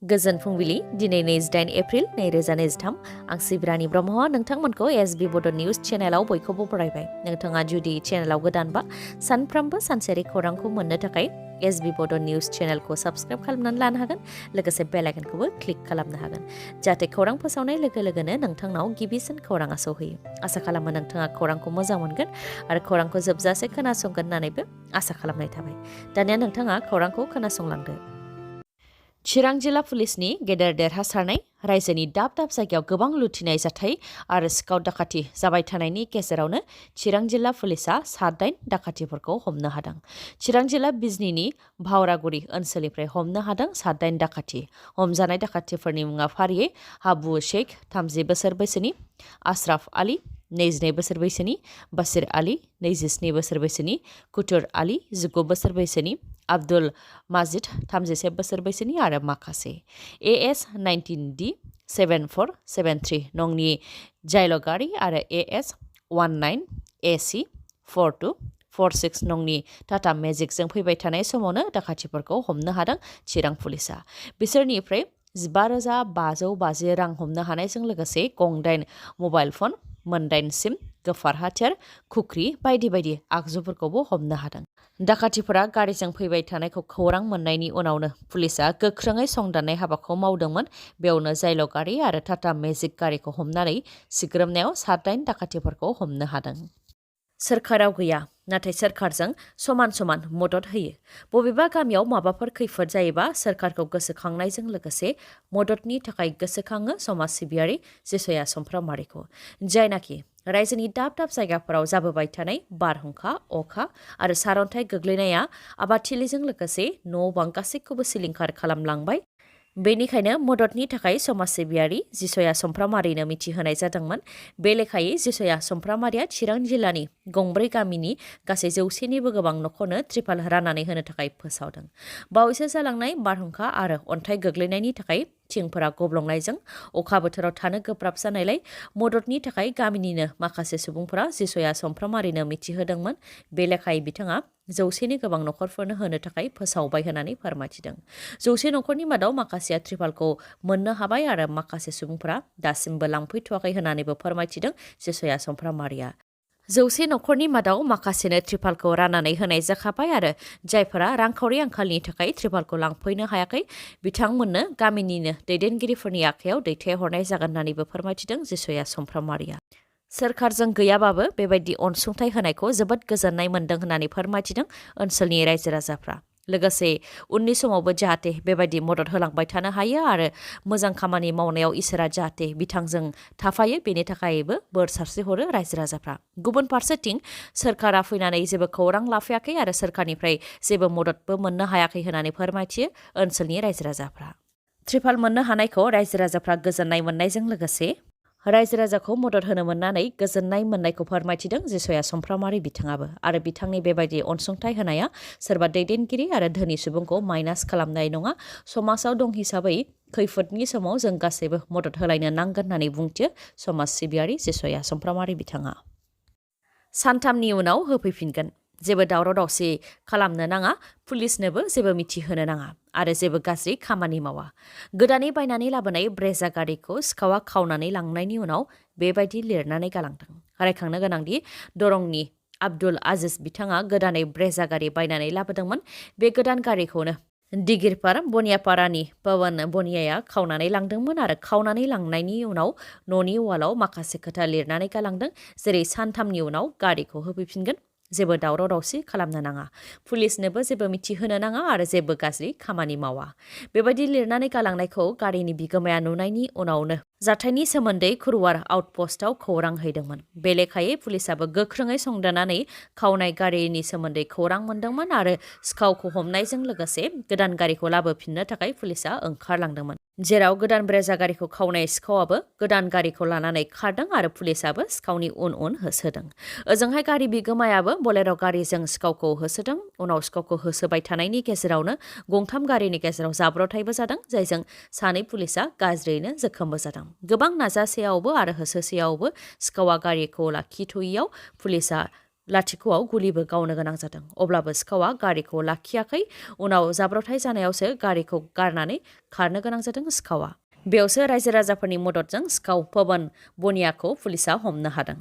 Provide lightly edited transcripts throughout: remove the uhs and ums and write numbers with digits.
गोजोन फुंबिलि दिनै 28 एप्रिल 2023 आं सिब्रानि ब्रह्म नोंथांमोनखौ SBBodo News चेनेलाव बयखौबो बरायबाय। नोंथाङा जुदि चेनेलाव गोदानबा सानफ्रामबो सानसेयारि खौरांखौ मोननो थाखाय SBBodo News चेनेलखौ साबस्क्राइब खालामनानै लानो हागोन, लोगोसे बेल आइकनखौबो क्लिक खालामनो हागोन जाहाथे खौरां फोसावनाय लोगो लोगोनो नोंथांनाव गिबिसिन खौराङा सौहैयो। आसा खालामो नोंथाङा खौरांखौ मोजां मोनगोन आरो खौरांखौ जोबजासे खोनासंगोन होननानैबो आसा खालामनाय थाबाय। दानिया नोंथाङा खौरांखौ खोनासंलांदो। चिरां जिल्ला पुलिसनि गेदेर देरहासारनाय रायजोनि दाब दाब जायगायाव गोबां लुथिनाय जाथाय आरो सिखाव दाखाथि जाबाय थानायनि गेजेरावनो चिरां जिल्ला पुलिसा 7 दाखाथिफोरखौ हमनो हादों। चिरां जिल्ला बिजनीनि भावरागुरि ओनसोलनिफ्राय हमनो हादों 7 दाखाथि। हमजानाय दाखाथिफोरनि मुङा फारियै हाबु शेख 30 बोसोर बैसोनि, आशराफ आली 22 बोसोर बैसोनि, बासिर आली 27 बोसोर बैसोनि, कुतुर आली 19 बोसोर बैसोनि, आब्दुल माजिद 31 बोसोर बैसोनि आरो माखासे AS 19D 7473 नंनि जायल' गारि आरो AS 19AC 4246 नंनि टाटा मेजिकजों फैबाय थानाय समावनो दाखाथिफोरखौ हमनो हादों चिरां पुलिसा। बिसोरनिफ्राय 15,550 रां हमनो हानायजों लोगोसे गंदाइन मबाइल फन, मोनदाइन सिम, गोफार हाथियार, खुख्रि बायदि बायदि आगजुफोरखौबो हमनो हादों। दाखाथिफोरा गारिजों फैबाय थानायखौ खौरां मोननायनि उनावनो पुलिसा गोख्रोङै संदाननाय हाबाखौ मावदोंमोन। बेयावनो जायल' गारि आरो टाटा मेजिक गारिखौ हमनानै सिग्रोमनायाव 7 दाखाथिफोरखौ हमनो हादों। सोरखाराव गैया, नाथाय सोरखारजों समान समान मदद होयो। बबेबा गामियाव माबाफोर खैफोद जायोबा सोरखारखौ गोसोखांनायजों लोगोसे मददनि थाखाय गोसोखाङो समाज सिबियारि जिसया समफ्रामारिखौ, जायनाखि रायजोनि दाब दाब जायगाफोराव जाबोबाय थानाय बारहुंखा, अखा आरो सारन्थाइ गोग्लैनाया आबादथिलिजों लोगोसे न' बां गासैखौबो सिलिंखार खालामलांबाय। बेनिखायनो मददनि थाखाय समाज सिबियारि जिसया समफ्रामारिनो मिथिहोनाय जादोंमोन। बे लेखायै जिसया समफ्रामारिया चिरां जिल्लानि गंब्रै गामिनि गासै 100निबो गोबां न'खरनो त्रिपाल राननानै होनो थाखाय फोसावदों। बावैसो जालांनाय बारहुंखा आरो अन्थाइ गोग्लैनायनि थाखाय थिंफोरा गब्लंनायजों अखा बोथोराव थानो गोब्राब जानायलाय मददनि थाखाय गामिनिनो माखासे सुबुंफोरा जिसया समफ्रामारिनो मिथिहोदोंमोन। बे लेखायै बिथाङा 100नि गोबां न'खरफोरनो होनो थाखाय फोसावबाय होननानै फोरमायथिदों। 100 न'खरनि मादाव माखासेया त्रिपालखौ मोननो हाबाय आरो माखासे सुबुंफोरा दासिमबो लांफैथ'वाखै होननानैबो फोरमायथिदों जिसया समफ्रामारिया। 100 न'खरनि मादाव माखासेनो त्रिपालखौ राननानै होनाय जाखाबाय आरो जायफोरा रांखावरि आंखालनि थाखाय त्रिपालखौ लांफैनो हायाखै बिथांमोननो गामिनिनो दैदेनगिरिफोरनि आखायाव दैथायहरनाय जागोन होननानैबो फोरमायथिदों जिसया समफ्रामारिया। सोरखारजों गैयाबाबो बेबायदि अनसुंथाइ होनायखौ जोबोद गोजोननाय मोन्दों होननानै फोरमायथिदों ओनसोलनि रायजो राजाफ्रा। लोगोसे उननि समावबो जाहाथे बेबायदि मदद होलांबाय थानो हायो आरो मोजां खामानि मावनायाव इसोरा जाहाथे बिथांजों थाफायो बेनि थाखायबो बोर सारस्रिहरो रायजो राजाफ्रा। गुबुन फारसेथिं सोरखारा फैनानै जेबो खौरां लाफैयाखै आरो सोरखारनिफ्राय जेबो मददबो मोननो हायाखै होननानै फोरमायथियो ओनसोलनि रायजो राजाफ्रा। त्रिपाल मोननो हानायखौ रायजो राजाफ्रा गोजोननाय मोननायजों लोगोसे रायजो राजाखौ मदद होनो मोननानै गोजोननाय मोननायखौ फोरमायथिदों जिसया समफ्रामारि बिथाङाबो। आरो बिथांनि बेबायदि अनसुंथाइ होनाया सोरबा दैदेनगिरि आरो धोनि सुबुंखौ माइनास खालामनाय नङा। समाजाव दं हिसाबै खैफोदनि समाव जों गासैबो मदद होलायनो नांगोन होननानै बुंथियो समाज सिबियारि जिसया समफ्रामारि बिथाङा। सानथामनि उनाव होफैफिनगोन। जेबो दावराव दावसि खालामनो नाङा, पुलिसनोबो जेबो मिथिहोनो नाङा आरो जेबो गाज्रि खामानि मावा। गोदानै बायनानै लाबोनाय ब्रेजा गारिखौ सिखावा खावनानै लांनायनि उनाव बेबायदि लिरनानै गालांदों। रायखांनो गोनांदि दरंनि आब्दुल आजिज बिथाङा गोदानै ब्रेजा गारि बायनानै लाबोदोंमोन। बे गोदान गारिखौनो दिगिरपार बनियापारानि पवन बनियाया खावनानै लांदोंमोन आरो खावनानै लांनायनि उनाव न'नि वालाव माखासे खोथा लिरनानै गालांदों, जेरै सानथामनि उनाव गारिखौ होफैफिनगोन, जेबो दावराव दावसि खालामनो नाङा, पुलिसनोबो जेबो मिथिहोनो नाङा आरो जेबो गाज्रि खामानि मावा। बेबायदि लिरनानै गालांनायखौ गारिनि बिगोमाया नुनायनि उनावनो जाथायनि सोमोन्दै खुरुवार आउटपस्टआव खौरां हैदोंमोन। बे लेखायै पुलिसाबो गोख्रोङै संदाननानै खावनाय गारिनि सोमोन्दै खौरां मोन्दोंमोन आरो सिखावखौ हमनायजों लोगोसे गोदान गारिखौ लाबोफिननो थाखाय पुलिसा ओंखारलांदोंमोन। जेराव गोदान ब्रेजा गारिखौ खावनाय सिखावाबो गोदान गारिखौ लानानै खारदों आरो पुलिसाबो सिखावनि उन उन होसोदों। ओजोंहाय गारि बिगोमायाबो बलेर' गारिजों सिखावखौ होसोदों। उनाव सिखावखौ होसोबाय थानायनि गेजेरावनो गंथाम गारिनि गेजेराव जाब्रबथायबो जादों, जायजों 2 पुलिसा गाज्रियैनो जोखोमबो जादों। गोबां नाजासेयावबो आरो होसोसेयावबो सिखावा गारिखौ लाखिथ'यैयाव पुलिसा लाथिख'आव गुलिबो गावनो गोनां जादों। अब्लाबो सिखावा गारिखौ लाखियाखै। उनाव जाब्रबथाय जानायावसो गारिखौ गारनानै खारनो गोनां जादों सिखावा। बेयावसो रायजो राजाफोरनि मददजों सिखाव पवन बनियाखौ पुलिसा हमनो हादों।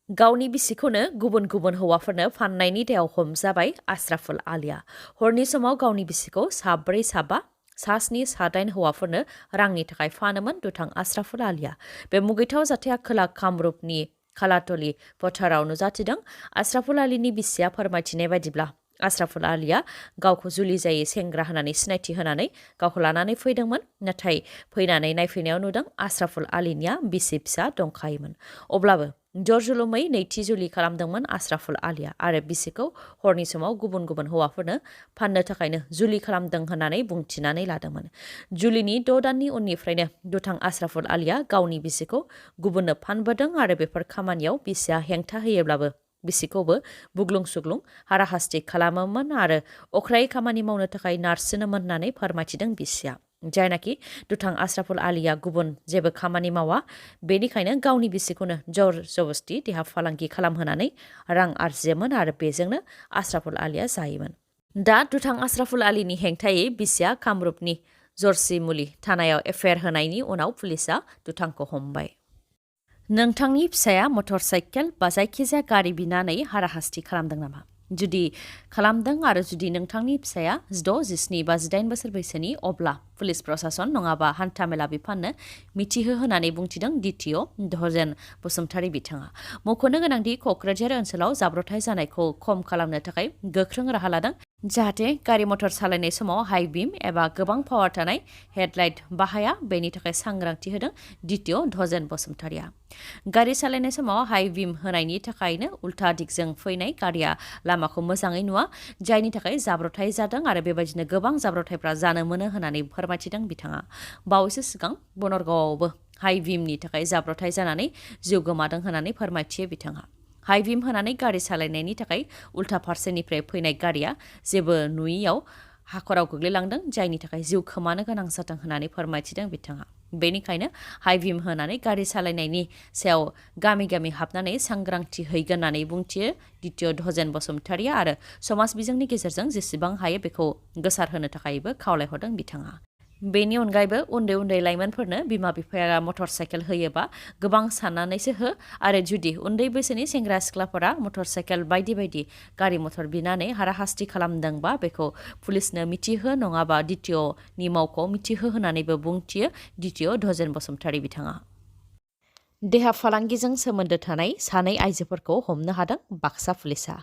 गावनि बिसिखौनो गुबुन गुबुन हौवाफोरनो फाननायनि दायाव हमजाबाय आश्राफुल आलिया। हरनि समाव गावनि बिसिखौ साब्रै साबा सा-7 सा-8 हौवाफोरनो रांनि थाखाय फानोमोन दुथां आश्राफुल आलिया। बे मुगैथाव जाथाया खोला कामरुपनि खालातली फोथाराव नुजाथिदों। आश्राफुल आलिनि बिसिया फोरमायथिनाय बायदिब्ला आश्राफुल आलिया गावखौ जुलि जायै सेंग्रा होनानै सिनायथि होनानै गावखौ लानानै फैदोंमोन। नाथाय फैनानै नायफैनायाव नुदों आश्राफुल आलिनिया बिसि फिसा दंखायोमोन। अब्लाबो जरजुलुमै नैथि जुलि खालामदोंमोन आश्राफुल आलिया आरो बिसिखौ हरनि समाव गुबुन गुबुन हौवाफोरनो फाननो थाखायनो जुलि खालामदों होननानै बुंथिनानै लादोंमोन। जुलिनि 6 दाननि उननिफ्रायनो दुथां आश्राफुल आलिया गावनि बिसिखौ गुबुननो फानबोदों आरो बेफोर खामानियाव बिसिया हेंथा होयोब्लाबो बिसिखौबो बुग्लुं सुग्लुं हाराहास्ति खालामोमोन आरो अख्रायै खामानि मावनो थाखाय नारसिनोमोन होननानै फोरमायथिदों बिसिया। जायनाखि दुथां आश्राफुल आलिया गुबुन जेबो खामानि मावा, बेनिखायनो गावनि बिसिखौनो जर जबस्ति देहा फालांगि खालामहोनानै रां आरजियोमोन आरो बेजोंनो आश्राफुल आलिया जायोमोन। दा दुथां आश्राफुल आलिनि हेंथायै बिसिया कामरुपनि जरसिमुलि थानायाव एफआइआर होनायनि उनाव पुलिसा दुथांखौ हमबाय। नोंथांनि फिसाया मटर साइकेल बा जायखिजाया गारि बिनानै हाराहास्ति खालामदों नामा? जुदि खालामदों आरो जुदि नोंथांनि फिसाया 16, 17 बा 18 बोसोर बैसोनि, अब्ला पुलिस प्रशासन नङाबा हान्थामेला बिफाननो मिथिहो होननानै बुंथिदों DTO धजेन बसुमतारी बिथाङा। मख'नो गोनांदि क'क्राझार ओनसोलाव जाब्रबथाय जानायखौ खम खालामनो थाखाय गोख्रों राहा लादों, जाहाथे गारि मटर सालायनाय समाव हाइ बिम एबा गोबां पावार थानाय हेडलाइट बाहाया, बेनि थाखाय सांग्रांथि होदों DTO धजेन बसुमतारीया। गारि सालायनाय समाव हाइ बिम होनायनि थाखायनो उल्था दिगजों फैनाय गारिया लामाखौ मोजाङै नुवा, जायनि थाखाय जाब्रबथाय जादों आरो बेबायदिनो गोबां जाब्रबथायफ्रा जानो मोनो होननानै फोरमायथिदों बिथाङा। बावैसो सिगां बनरगावआवबो हाइ बिमनि थाखाय जाब्रबथाय जानानै जिउ गोमादों होननानै फोरमायथियो बिथाङा। हाइ बिम होनानै गारि सालायनायनि थाखाय उल्था फारसेनिफ्राय फैनाय गारिया जेबो नुयियाव हाखराव गोग्लैलांदों, जायनि थाखाय जिउ खोमानो गोनां जादों होननानै फोरमायथिदों बिथाङा। बेनिखायनो हाइ बिम होनानै गारि सालायनायनि सायाव गामि गामि हाबनानै सांग्रांथि हैगोन होननानै बुंथियो DTO धजेन बसुमतारीया आरो समाज बिजोंनि गेजेरजों जेसेबां हायो बेखौ गोसारहोनो थाखायबो खावलायहरदों बिथाङा। बेनि अनगायैबो उन्दै उन्दै लाइमोनफोरनो बिमा बिफाया मटर साइकेल होयोबा गोबां साननानैसो हो आरो जुदि उन्दै बैसोनि सेंग्रा सिख्लाफोरा मटर साइकेल बायदि बायदि गारि मटर बिनानै हाराहास्ति खालामदोंबा बेखौ पुलिसनो मिथिहो नङाबा DTO नि मावख'आव मिथिहो होननानैबो बुंथियो DTO धजेन बसुमतारी बिथाङा। देहा फालांगिजों सोमोन्दो थानाय 2 आइजोफोरखौ हमनो हादों बाक्सा पुलिसा।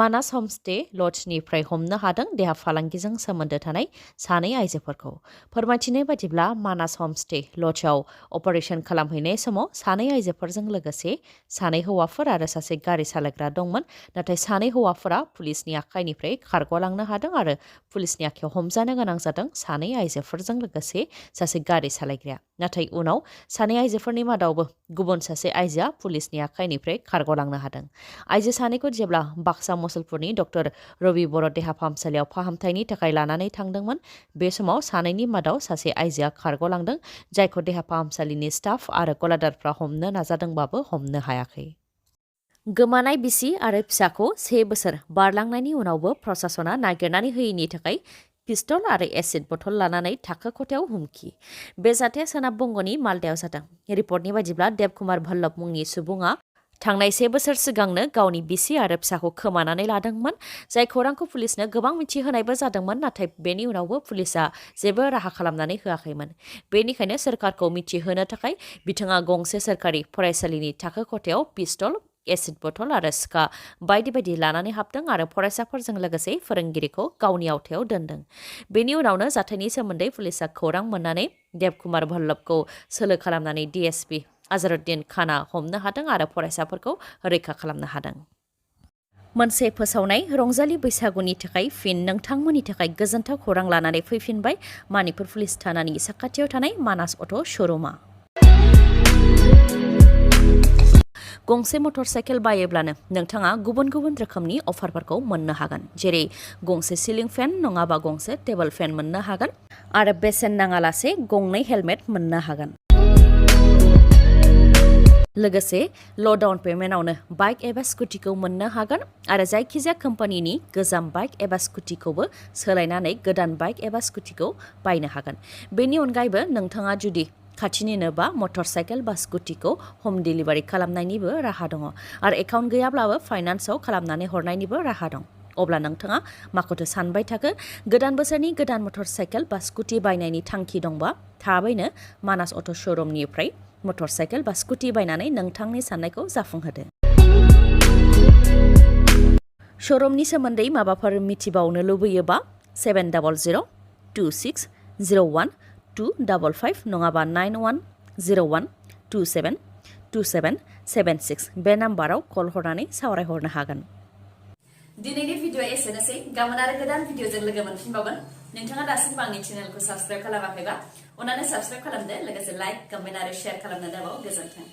मानास हमस्टे लजनिफ्राय हमनो हादों देहा फालांगिजों सोमोन्दो थानाय 2 आइजोफोरखौ। फोरमायथिनाय बायदिब्ला मानास हमस्टे लजआव अपारेशन खालामहैनाय समाव 2 आइजोफोरजों लोगोसे 2 हौवाफोर आरो सासे गारि सालायग्रा दंमोन। नाथाय 2 हौवाफोरा पुलिसनि आखाइनिफ्राय खारग'लांनो हादों आरो पुलिसनि आखायाव हमजानो गोनां जादों 2 आइजोफोरजों लोगोसे सासे गारि सालायग्राया। नाथाय उनाव 2 आइजोफोरनि मादावबो गुबुन सासे आइजोआ पुलिसनि आखाइनिफ्राय खारग'लांनो हादों। आइजो 2खौ जेब्ला बाक्सा मुसलपुरनि डक्टर रवि बर' देहा फाहामसालियाव फाहामथायनि थाखाय लानानै थांदोंमोन, बे समाव 2नि मादाव सासे आइजोआ खारग'लांदों, जायखौ देहा फाहामसालिनि स्टाफ आरो गलादारफ्रा हमनो नाजादोंबाबो हमनो हायाखै। गोमानाय बिसि आरो फिसाखौ 1 बोसोर बारलांनायनि उनावबो प्रशासना नागिरनानै होयैनि थाखाय पिस्तल आरो एसिड बथल लानानै थाखो खथायाव हुमखि। बे जाथाया सोनाब बंग'नि मालदायाव जादों। रिपर्टनि बायदिब्ला देबकुमार भल्लभ मुंनि सुबुङा थांनाय 1 बोसोर सिगांनो गावनि बिसि आरो फिसाखौ खोमानानै लादोंमोन, जाय खौरांखौ पुलिसनो गोबां मिथिहोनायबो जादोंमोन, नाथाय बेनि उनावबो पुलिसा जेबो राहा खालामनानै होआखैमोन। बेनिखायनो सोरखारखौ मिथिहोनो थाखाय बिथाङा गंसे सोरखारि फरायसालिनि थाखो खथायाव पिस्तल, एसिड बथल आरो सिखा बायदि बायदि लानानै हाबदों आरो फरायसाफोरजों लोगोसे फोरोंगिरिखौ गावनि आवथायाव दोनदों। बेनि उनावनो जाथायनि सोमोन्दै पुलिसा खौरां मोननानै देबकुमार भल्लभखौ सोलो खालामनानै DSP आजरुद्दिन खाना हमनो हादों आरो फरायसाफोरखौ रैखा खालामनो हादों। मोनसे फोसावनाय रंजालि बैसागुनि थाखाय फिन नोंथांमोननि थाखाय गोजोनथाव खौरां लानानै फैफिनबाय मानिपुर पुलिस थानानि साखाथियाव थानाय मानास अट' श'रुमा। गंसे मटर साइकेल बायोब्लानो नोंथाङा गुबुन गुबुन रोखोमनि अफारफोरखौ मोननो हागोन, जेरै गंसे सिलिं फेन नङाबा गंसे टेबोल फेन मोननो हागोन आरो बेसेन नाङालासे 2 हेलमेट मोननो हागोन। लोगोसे ल' डाउन पेमेन्टआवनो बाइक एबा स्कुटिखौ मोननो हागोन आरो जायखिजाया कम्पानिनि गोजाम बाइक एबा स्कुटिखौबो सोलायनानै गोदान बाइक एबा स्कुटिखौ बायनो हागोन। बेनि अनगायैबो नोंथाङा जुदि खाथिनिनो बा मटर साइकेल बा स्कुटिखौ हम डिलिभारि खालामनायनिबो राहा दङ आरो एकाउन्ट गैयाब्लाबो फाइनान्सआव खालामनानै हरनायनिबो राहा दं। अब्ला नोंथाङा माखौथो सानबाय थाखो? गोदान बोसोरनि गोदान मटर साइकेल बा स्कुटि बायनायनि थांखि दंबा थाबैनो मानास अट' श'रुमनिफ्राय मटर साइकेल बा स्कुटि बायनानै नोंथांनि साननायखौ जाफुंहोदो। श'रुमनि सोमोन्दै माबाफोर मिथिबावनो लुबैयोबा 7026012555 नङाबा 9101272776 बे नाम्बाराव कल हरनानै सावरायहरनो हागोन। दिनैनि भिडिअ'आ एसेनोसै। गाबोन आरो गोदान भिडिअ'जों लोगो मोनफिनबावगोन। नोंथाङा दासिमबो आंनि चेनेलखौ साबस्क्राइब खालामाखैबा अन्नानै साबस्क्राइब खालामदो, लोगोसे लाइक, कमेन्ट आरो शेयार खालामनो दाबाव। गोजोन्थों।